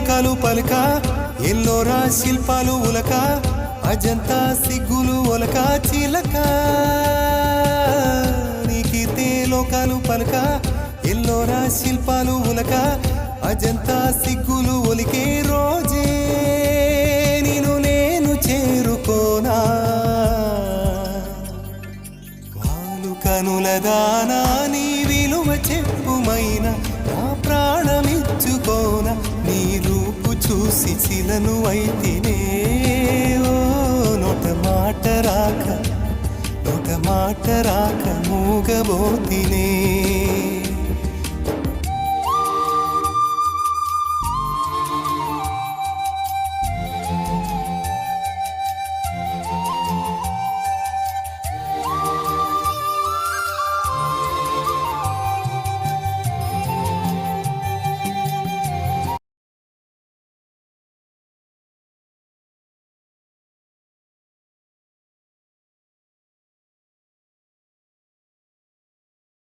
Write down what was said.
లోకాలు పలుక ఎల్లోరా శిల్పాలు ఉలక అజంతా సిగ్గులు ఒలక చిలక నీ కీర్తే లోకాలు పలుక ఎల్లోరా శిల్పాలు ఉలక అజంతా సిగ్గులు ఒలికే రోజే నిన్ను నేను చేరుకోనా వాలు కనుల దానా నీ విలువ చెప్పుమైనా నా ప్రాణమిచ్చుకోనా నీ రూపు చూసి చిలను అయితేనే ఓ నోట మాట రాక మూగబోతినే